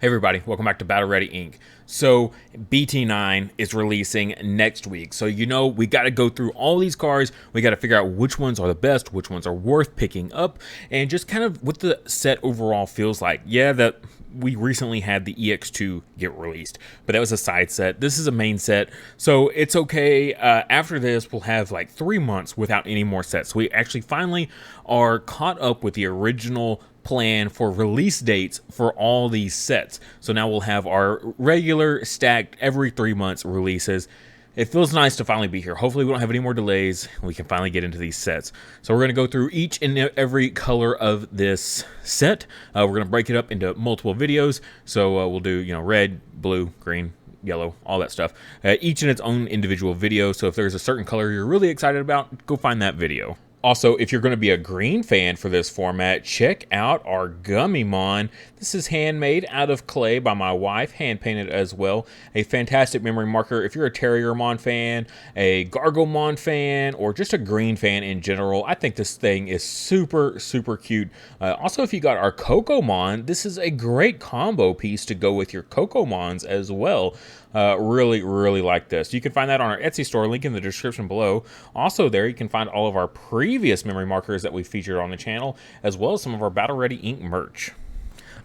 Hey everybody, welcome back to Battle Ready Inc. So BT9 is releasing next week. So we got to go through all these cards. We got to figure out which ones are the best, which ones are worth picking up, and just kind of what the set overall feels like. Yeah, that we recently had the EX2 get released, but that was a side set. This is a main set, so it's okay. After this, we'll have like 3 months without any more sets. So we actually finally are caught up with the original plan for release dates for all these sets. So now we'll have our regular stacked every 3 months releases. It feels nice to finally be here. Hopefully we don't have any more delays. We can finally get into these sets. So we're going to go through each and every color of this set. We're going to break it up into multiple videos. So we'll do, red, blue, green, yellow, all that stuff. Each in its own individual video. So if there's a certain color you're really excited about, go find that video. Also, if you're going to be a green fan for this format, check out our Gummymon. This is handmade out of clay by my wife, hand-painted as well. A fantastic memory marker. If you're a Terriermon fan, a Gargomon fan, or just a green fan in general, I think this thing is super, super cute. Also, if you got our Cocomon, this is a great combo piece to go with your Cocomons as well. Really, really like this. You can find that on our Etsy store, link in the description below. Also there, you can find all of our previous memory markers that we featured on the channel, as well as some of our Battle Ready Inc. merch.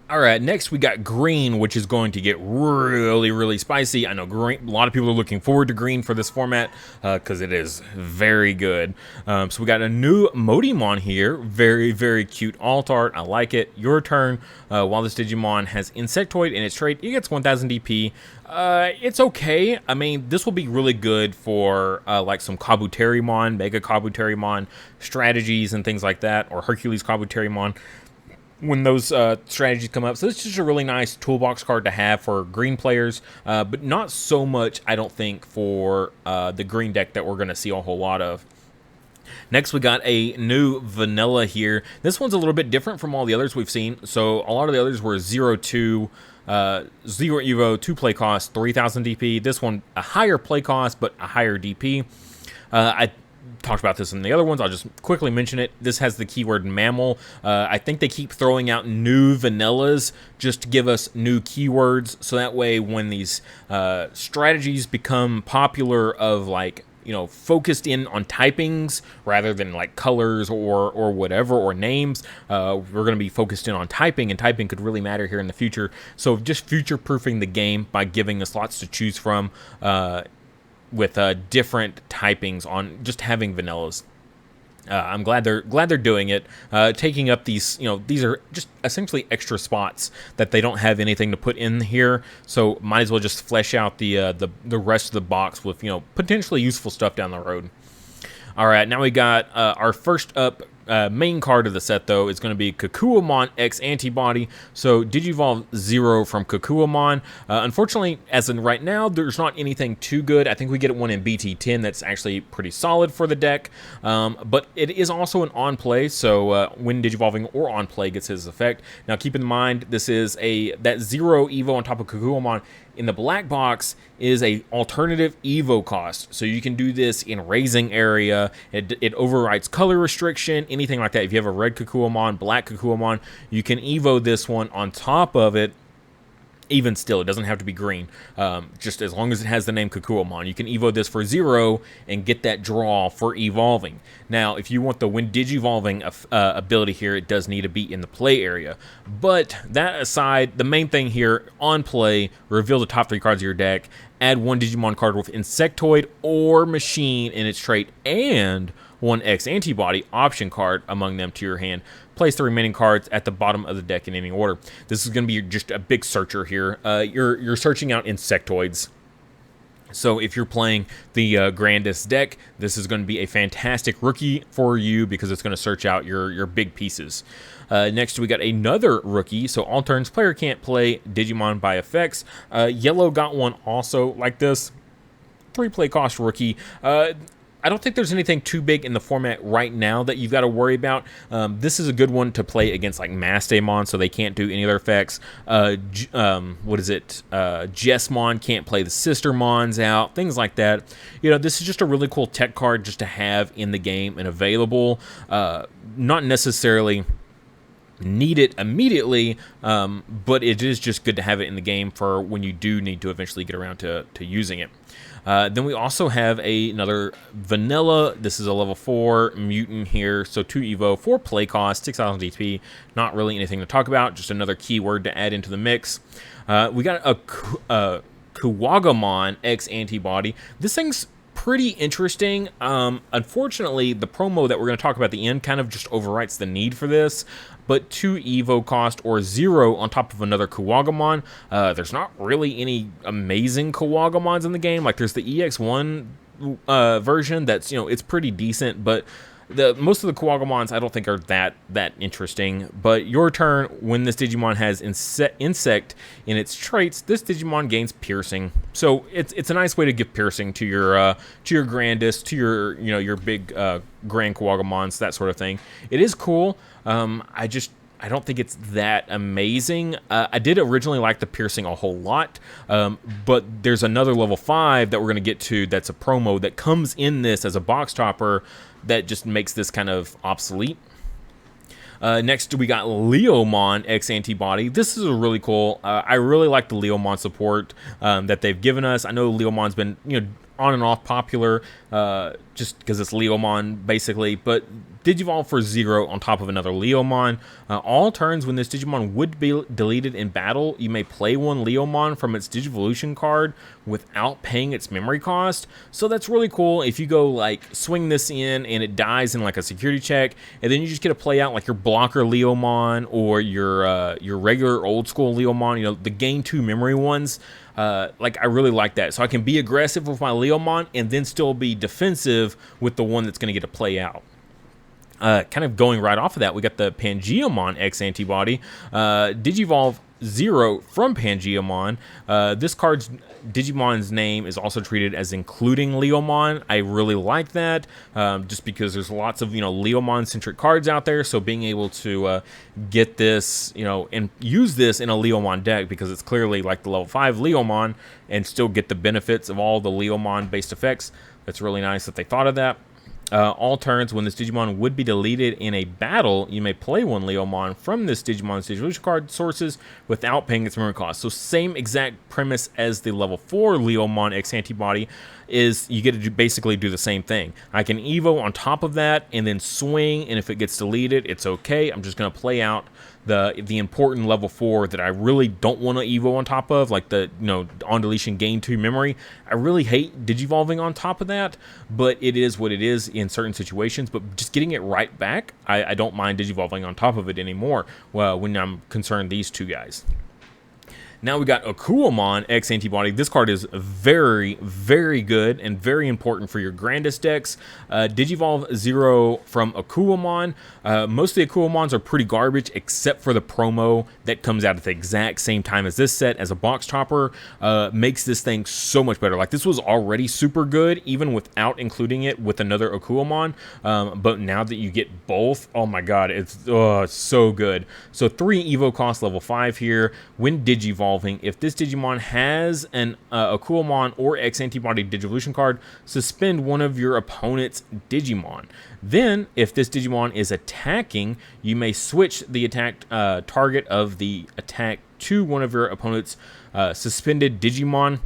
All right, next we got green, which is going to get really, really spicy. I know green, a lot of people are looking forward to green for this format because it is very good. So we got a new Modimon here. Very, very cute alt art. I like it. Your turn. While this Digimon has Insectoid in its trait, it gets 1000 DP. It's okay. I mean, this will be really good for like some Kabuterimon, Mega Kabuterimon strategies and things like that, or Hercules Kabuterimon when those strategies come up. So it's just a really nice toolbox card to have for green players, but not so much, I don't think, for the green deck that we're going to see a whole lot of. Next, we got a new vanilla here. This one's a little bit different from all the others we've seen. So a lot of the others were 0-2, 0 Evo, 2 play cost, 3000 DP. This one, a higher play cost, but a higher DP. I talked about this in the other ones. I'll just quickly mention it. This has the keyword mammal. I think they keep throwing out new vanillas just to give us new keywords. So that way when these strategies become popular of like, focused in on typings rather than like colors or whatever, or names, we're going to be focused in on typing, and typing could really matter here in the future. So just future-proofing the game by giving us lots to choose from with different typings on just having vanillas. I'm glad they're doing it, taking up these. These are just essentially extra spots that they don't have anything to put in here. So might as well just flesh out the rest of the box with potentially useful stuff down the road. All right, now we got our first up. Main card of the set, though, is going to be Kakuamon X Antibody. So Digivolve 0 from Kakuamon. Unfortunately, as in right now, there's not anything too good. I think we get one in BT10 that's actually pretty solid for the deck. But it is also an on-play, so when Digivolving or on-play gets his effect. Now, keep in mind, this is that 0 Evo on top of Kakuamon in the black box is a alternative Evo cost. So you can do this in raising area. It overrides color restriction, anything like that. If you have a red Kakuamon, black Kakuamon, you can Evo this one on top of it. Even still, it doesn't have to be green. Just as long as it has the name Kakuamon, you can Evo this for 0 and get that draw for evolving. Now, if you want the when Digivolving ability here, it does need to be in the play area. But that aside, the main thing here, on play, reveal the top 3 cards of your deck, add 1 Digimon card with Insectoid or Machine in its trait, and 1 X Antibody option card among them to your hand. Place the remaining cards at the bottom of the deck in any order. This is going to be just a big searcher here. You're searching out Insectoids. So if you're playing the Grandis deck, this is going to be a fantastic rookie for you because it's going to search out your big pieces. Next, we got another rookie. So all turns, player can't play Digimon by effects. Yellow got one also like this. 3 play cost rookie. I don't think there's anything too big in the format right now that you've got to worry about. This is a good one to play against like Mastemon, so they can't do any of their effects. Jessmon can't play the Sistermons out, things like that. This is just a really cool tech card just to have in the game and available. Not necessarily need it immediately, but it is just good to have it in the game for when you do need to eventually get around to using it. Then we also have another vanilla. This is a level 4 mutant here, so 2 Evo, 4 play cost, 6,000 DP. Not really anything to talk about, just another keyword to add into the mix. We got a Kuwagamon X Antibody. This thing's pretty interesting. Unfortunately, the promo that we're going to talk about at the end kind of just overwrites the need for this. But 2 Evo cost or 0 on top of another Kuwagamon. There's not really any amazing Kuwagamons in the game. Like there's the EX1 version that's, it's pretty decent, but most of the Kuwagamons I don't think are that interesting. But your turn, when this Digimon has insect in its traits, this Digimon gains piercing. So it's a nice way to give piercing to your Grandis, to your big Grand Kuwagamons, that sort of thing. It is cool. I don't think it's that amazing. I did originally like the piercing a whole lot, but there's another level 5 that we're going to get to that's a promo that comes in this as a box topper that just makes this kind of obsolete. Next, we got Leomon X Antibody. This is a really cool. I really like the Leomon support that they've given us. I know Leomon's been on and off popular just because it's Leomon basically, but Digivolve for 0 on top of another Leomon. All turns when this Digimon would be deleted in battle, you may play one Leomon from its Digivolution card without paying its memory cost. So that's really cool. If you go like swing this in and it dies in like a security check, and then you just get to play out like your blocker Leomon or your regular old school Leomon, the gain 2 memory ones. Like I really like that. So I can be aggressive with my Leomon and then still be defensive with the one that's going to get to play out. Kind of going right off of that, we got the Pangeamon X Antibody. Digivolve 0 from Pangeamon. This card's Digimon's name is also treated as including Leomon. I really like that, just because there's lots of Leomon-centric cards out there. So being able to get this, and use this in a Leomon deck, because it's clearly like the level 5 Leomon, and still get the benefits of all the Leomon-based effects. That's really nice that they thought of that. All turns, when this Digimon would be deleted in a battle, you may play one Leomon from this Digimon's Digivolution card sources without paying its memory cost. So same exact premise as the level 4 Leomon X Antibody is you get to basically do the same thing. I can Evo on top of that and then swing, and if it gets deleted, it's okay. I'm just going to play out the important level 4 that I really don't want to Evo on top of, like the on deletion gain 2 memory. I really hate Digivolving on top of that, but it is what it is in certain situations. But just getting it right back, I don't mind Digivolving on top of it anymore. Well, when I'm concerned these two guys. Now we got Akuamon X Antibody. This card is very, very good and very important for your Grandis decks. Digivolve 0 from Akuamon. Most of the Akuamons are pretty garbage, except for the promo that comes out at the exact same time as this set as a box topper. Makes this thing so much better. Like, this was already super good, even without including it with another Akuamon. But now that you get both, oh my god, it's so good. So 3 Evo cost level 5 here. When Digivolve, if this Digimon has an Akuamon or X Antibody Digivolution card, suspend one of your opponent's Digimon. Then, if this Digimon is attacking, you may switch the attack target of the attack to one of your opponent's suspended Digimon.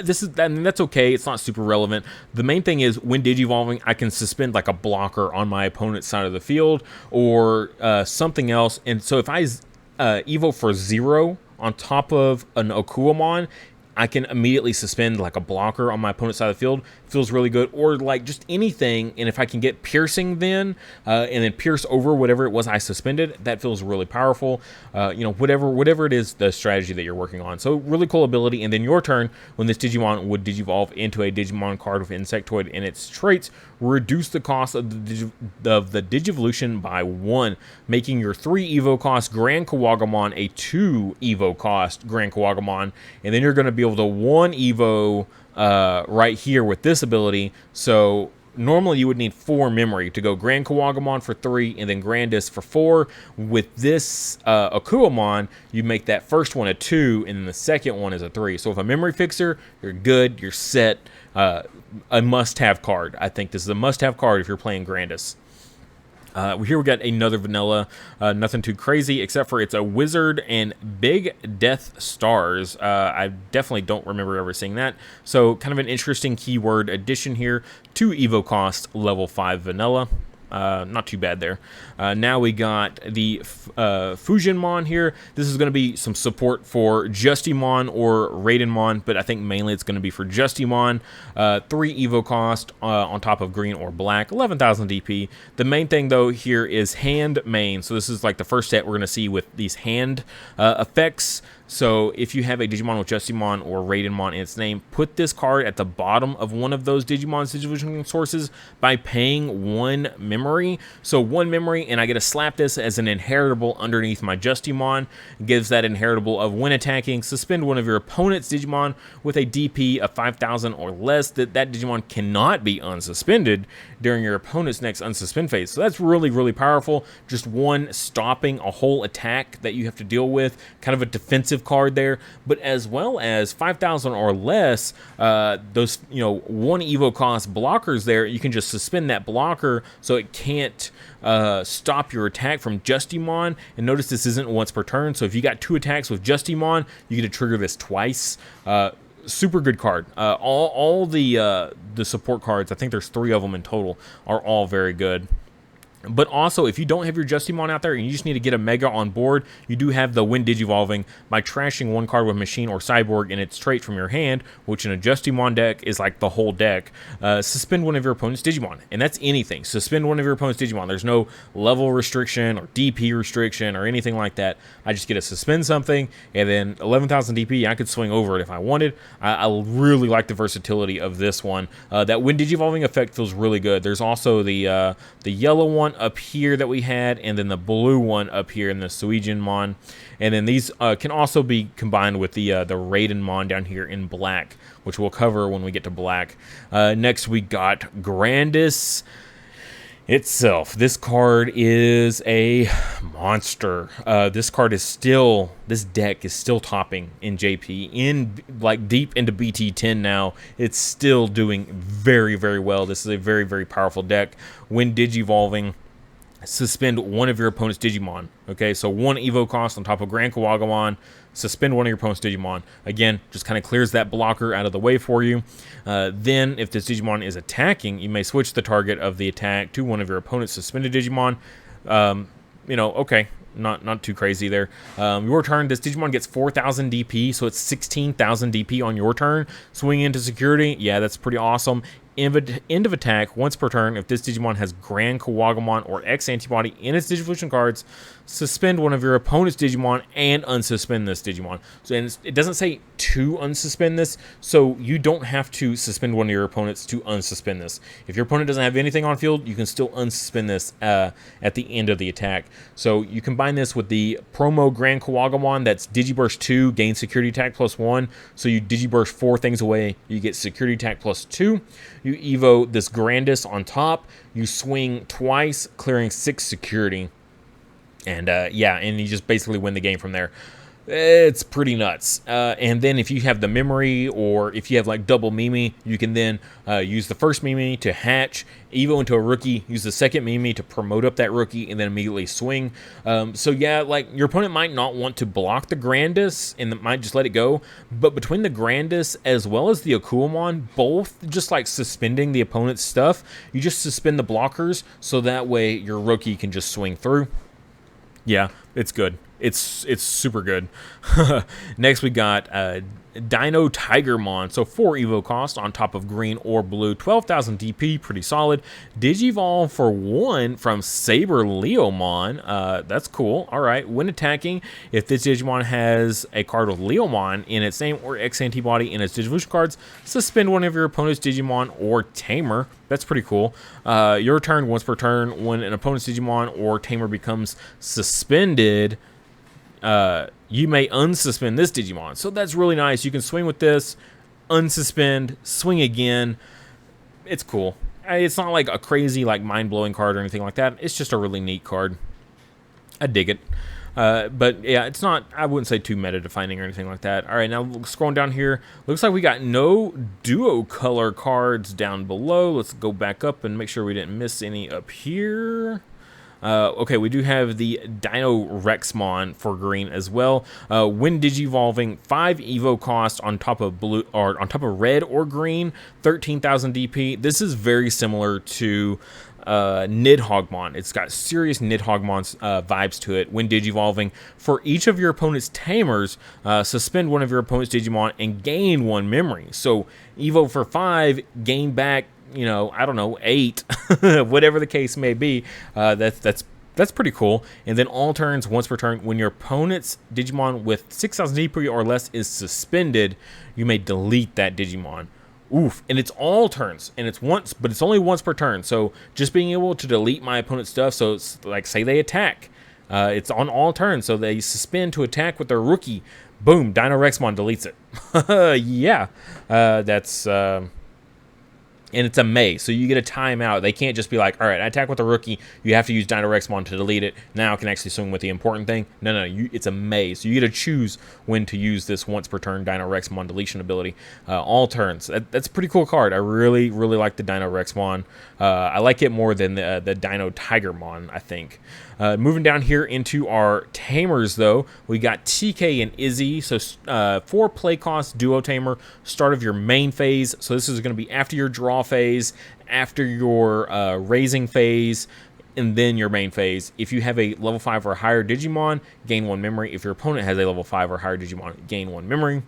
That's okay. It's not super relevant. The main thing is, when Digivolving, I can suspend like a blocker on my opponent's side of the field or something else. And so if I Evo for 0 on top of an Akuamon, I can immediately suspend like a blocker on my opponent's side of the field. Feels really good. Or like just anything, and if I can get piercing then, and then pierce over whatever it was I suspended, that feels really powerful. Whatever it is, the strategy that you're working on. So really cool ability. And then your turn, when this Digimon would Digivolve into a Digimon card with Insectoid in its traits, reduce the cost of the Digivolution by 1, making your 3 Evo cost Grand Kuwagamon a 2 Evo cost Grand Kuwagamon, and then you're going to be able to 1 Evo right here with this ability. So normally you would need 4 memory to go Grand Kuwagamon for 3 and then Grandis for 4. With this Akuamon, you make that first one a 2 and then the second one is a 3. So with a memory fixer, you're good, you're set. A must-have card. I think this is a must-have card if you're playing Grandis. Here we got another vanilla, nothing too crazy, except for it's a wizard and big death stars. I definitely don't remember ever seeing that. So kind of an interesting keyword addition here. 2 Evo cost, level 5 vanilla. Not too bad there. Now we got the Fujinmon here. This is going to be some support for Justimon or Raidenmon, but I think mainly it's going to be for Justimon. 3 Evo cost on top of green or black, 11,000 DP. The main thing though here is hand main. So this is like the first set we're going to see with these hand effects. So if you have a Digimon with Justimon or Raidenmon in its name, put this card at the bottom of one of those Digimon's Digivision sources by paying 1 memory. So 1 memory, and I get to slap this as an inheritable underneath my Justimon. It gives that inheritable of when attacking, suspend one of your opponent's Digimon with a DP of 5,000 or less. That Digimon cannot be unsuspended during your opponent's next unsuspend phase. So that's really, really powerful. Just one stopping a whole attack that you have to deal with. Kind of a defensive card there, but as well as 5,000 or less, those 1 Evo cost blockers there, you can just suspend that blocker so it can't stop your attack from Justimon. And notice this isn't once per turn, so if you got 2 attacks with Justimon, you get to trigger this twice. Super good card. All the support cards, I think there's 3 of them in total, are all very good. But also, if you don't have your Justimon out there and you just need to get a Mega on board, you do have the When Digivolving by trashing 1 card with Machine or Cyborg and its trait from your hand, which in a Justimon deck is like the whole deck. Suspend one of your opponent's Digimon, and that's anything. Suspend one of your opponent's Digimon. There's no level restriction or DP restriction or anything like that. I just get to suspend something, and then 11,000 DP, I could swing over it if I wanted. I really like the versatility of this one. That When Digivolving effect feels really good. There's also the yellow one up here that we had, and then the blue one up here in the Fujinmon, and then these can also be combined with the Raidenmon down here in black, which we'll cover when we get to black. Next we got Grandis itself. This card is a monster. This deck is still topping in JP, in like deep into BT10 now. It's still doing very, very well. This is a very, very powerful deck. When Digivolving, suspend one of your opponent's Digimon. Okay, so 1 Evo cost on top of Grand Kawagamon. Suspend one of your opponent's Digimon. Again, just kind of clears that blocker out of the way for you. Then, if this Digimon is attacking, you may switch the target of the attack to one of your opponent's suspended Digimon. Okay, not too crazy there. Your turn, this Digimon gets 4,000 DP, so it's 16,000 DP on your turn. Swing into security, yeah, that's pretty awesome. End of attack, once per turn, if this Digimon has Grand Kawagamon or X antibody in its Digivolution cards, suspend one of your opponent's Digimon and unsuspend this Digimon. So and it doesn't say to unsuspend this, so you don't have to suspend one of your opponents to unsuspend this. If your opponent doesn't have anything on field, you can still unsuspend this at the end of the attack. So you combine this with the promo Grand Kawagamon, that's Digiburst 2, gain security attack +1. So you Digiburst 4 things away, you get security attack +2. You Evo this Grandis on top, you swing twice, clearing 6 security. And and you just basically win the game from there. It's pretty nuts. And then if you have the memory, or if you have like double Mimi, you can then use the first Mimi to hatch, Evo into a rookie, use the second Mimi to promote up that rookie, and then immediately swing. So yeah, like your opponent might not want to block the Grandis and might just let it go. But between the Grandis as well as the Akuamon, both just like suspending the opponent's stuff, you just suspend the blockers so that way your rookie can just swing through. Yeah, it's good. It's super good. Next we got Dino Tigermon. So 4 Evo cost on top of green or blue. 12,000 DP, pretty solid. Digivolve for 1 from Saber Leomon. That's cool. All right. When attacking, if this Digimon has a card with Leomon in its name or X antibody in its Digivolution cards, suspend one of your opponent's Digimon or Tamer. That's pretty cool. Your turn, once per turn, when an opponent's Digimon or Tamer becomes suspended, you may unsuspend this Digimon. So that's really nice. You can swing with this, unsuspend, swing again. It's cool. It's not like a crazy, like mind-blowing card or anything like that. It's just a really neat card. I dig it. But yeah, it's not, I wouldn't say too meta-defining or anything like that. All right, now scrolling down here, looks like we got no duo color cards down below. Let's go back up and make sure we didn't miss any up here. Okay, we do have the Dino Rexmon for green as well. When digivolving, 5 Evo cost on top of blue or on top of red or green, 13,000 DP. This is very similar to Nidhoggmon. It's got serious Nidhoggmon vibes to it. When digivolving, for each of your opponent's tamers, suspend one of your opponent's Digimon and gain 1 memory. So Evo for 5, gain back, you know, I don't know, 8, whatever the case may be. That's pretty cool. And then all turns, once per turn, when your opponent's Digimon with 6,000 DP or less is suspended, you may delete that Digimon. Oof. And it's all turns, and it's once, but it's only once per turn. So just being able to delete my opponent's stuff, so it's like, say they attack, it's on all turns, so they suspend to attack with their rookie. Boom, Dino Rexmon deletes it. Yeah, that's and it's a May, so you get a timeout. They can't just be like, all right, I attack with a rookie, you have to use Dino Rexmon to delete it. Now I can actually swing with the important thing. No, it's a May, so you get to choose when to use this once per turn Dino Rexmon deletion ability. All turns. That's a pretty cool card. I really like the Dino Rexmon. I like it more than the Dino Tigermon, I think. Moving down here into our tamers, though, we got TK and Izzy. So 4 play cost duo tamer, start of your main phase. So this is going to be after your draw phase, after your raising phase, and then your main phase. If you have a level 5 or higher Digimon, gain 1 memory. If your opponent has a level 5 or higher Digimon, gain 1 memory.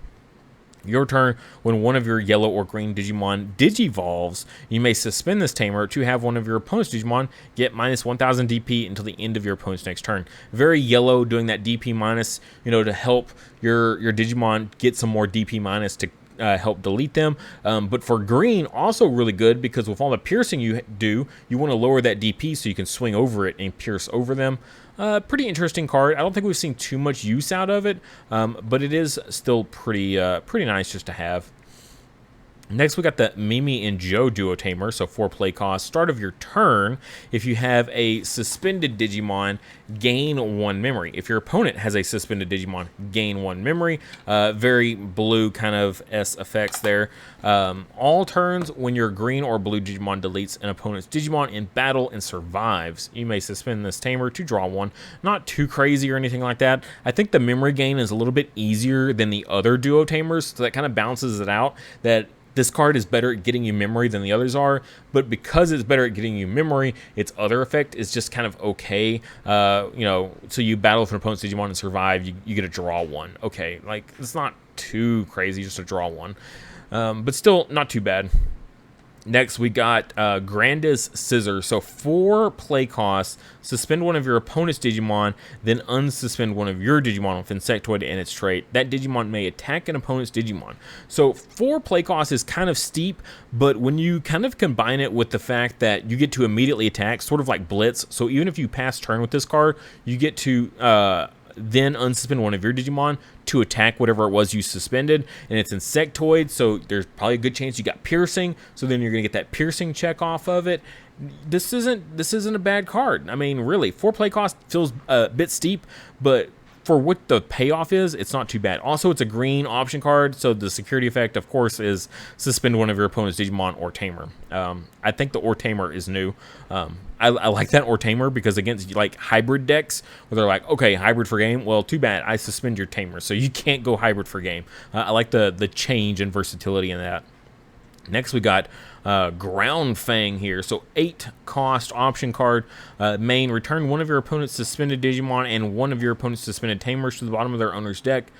Your turn, when one of your yellow or green Digimon digivolves, you may suspend this tamer to have one of your opponent's Digimon get minus 1,000 DP until the end of your opponent's next turn. Very yellow, doing that DP minus, you know, to help your Digimon get some more DP minus to help delete them. But for green, also really good, because with all the piercing you do, you want to lower that DP so you can swing over it and pierce over them. Pretty interesting card. I don't think we've seen too much use out of it, but it is still pretty nice just to have. Next, we got the Mimi and Joe Duo Tamer, so 4 play cost. Start of your turn, if you have a suspended Digimon, gain 1 memory. If your opponent has a suspended Digimon, gain 1 memory. Very blue kind of S effects there. All turns, when your green or blue Digimon deletes an opponent's Digimon in battle and survives, you may suspend this Tamer to draw 1. Not too crazy or anything like that. I think the memory gain is a little bit easier than the other Duo Tamers, so that kind of balances it out, that this card is better at getting you memory than the others are, but because it's better at getting you memory, its other effect is just kind of okay. You know, so you battle with an opponent's Digimon and survive, you get to draw 1. Okay, like, it's not too crazy just to draw 1, but still not too bad. Next, we got Grandis Scissor. So 4 play costs. Suspend one of your opponent's Digimon, then unsuspend one of your Digimon with Insectoid and its trait. That Digimon may attack an opponent's Digimon. So 4 play costs is kind of steep, but when you kind of combine it with the fact that you get to immediately attack, sort of like Blitz. So even if you pass turn with this card, you get to then unsuspend one of your Digimon to attack whatever it was you suspended, and it's Insectoid, so there's probably a good chance you got piercing, so then you're gonna get that piercing check off of it. This isn't a bad card. I mean, really, 4 play cost feels a bit steep, but for what the payoff is, it's not too bad. Also, it's a green option card, so the security effect, of course, is suspend one of your opponent's Digimon or Tamer. I think the or Tamer is new. I like that or Tamer because against like hybrid decks where they're like, okay, hybrid for game. Well, too bad. I suspend your Tamer, so you can't go hybrid for game. I like the change and versatility in that. Next, we got Ground Fang here. So 8 cost option card. Main, return one of your opponent's suspended Digimon and one of your opponent's suspended Tamers to the bottom of their owner's deck.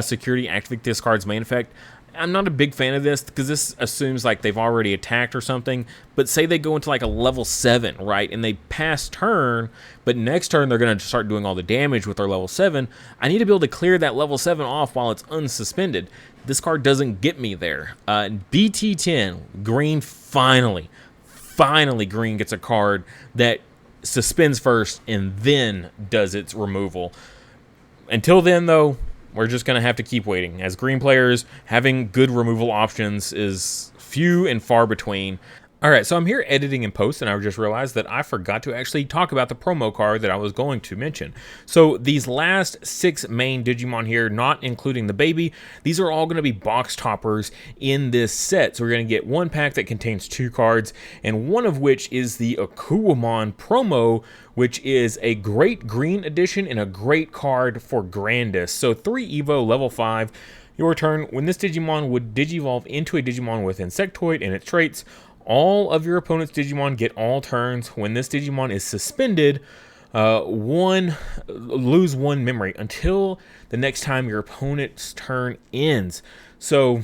Security, activate this card's main effect. I'm not a big fan of this because this assumes like they've already attacked or something, but say they go into like a level 7, right, and they pass turn, but next turn they're going to start doing all the damage with their level 7. I need to be able to clear that level 7 off while it's unsuspended. This card doesn't get me there. BT10, green, finally green gets a card that suspends first and then does its removal. Until then, though, we're just going to have to keep waiting. As green players, having good removal options is few and far between. All right, so I'm here editing in post, and I just realized that I forgot to actually talk about the promo card that I was going to mention. So these last 6 main Digimon here, not including the baby, these are all going to be box toppers in this set. So we're going to get one pack that contains 2 cards, and one of which is the Akuamon promo, which is a great green edition and a great card for Grandis. So 3 Evo, level 5. Your turn, when this Digimon would Digivolve into a Digimon with Insectoid and its traits, all of your opponent's Digimon get all turns. When this Digimon is suspended, lose 1 memory until the next time your opponent's turn ends. So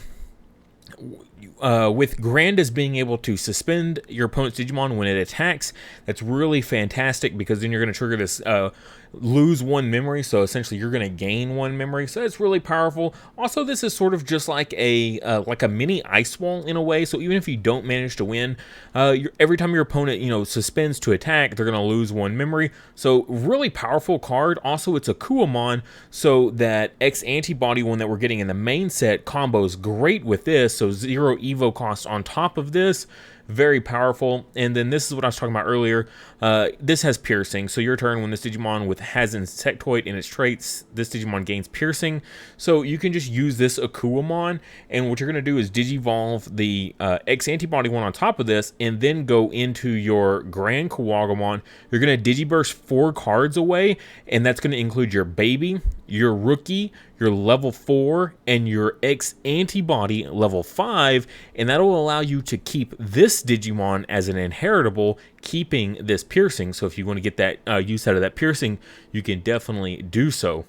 with Grandis being able to suspend your opponent's Digimon when it attacks, that's really fantastic, because then you're going to trigger this lose 1 memory, so essentially you're going to gain 1 memory, so it's really powerful. Also, this is sort of just like a mini ice wall in a way, so even if you don't manage to win, every time your opponent suspends to attack, they're going to lose 1 memory. So really powerful card. Also, it's a Kuamon, so that X antibody one that we're getting in the main set combos great with this, so 0 Evo cost on top of this. Very powerful. And then this is what I was talking about earlier. This has piercing. So your turn, when this Digimon has Insectoid in its traits, this Digimon gains piercing. So you can just use this Akuamon, and what you're going to do is Digivolve the X antibody one on top of this, and then go into your Grand Kuwagamon. You're going to Digiburst 4 cards away, and that's going to include your baby, your rookie, your level 4, and your X antibody level 5, and that'll allow you to keep this Digimon as an inheritable, keeping this piercing. So if you want to get that use out of that piercing, you can definitely do so.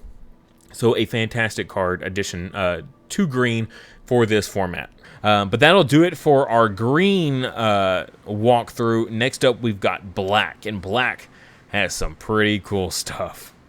So a fantastic card addition to green for this format. But that'll do it for our green walkthrough. Next up, we've got black, and black has some pretty cool stuff.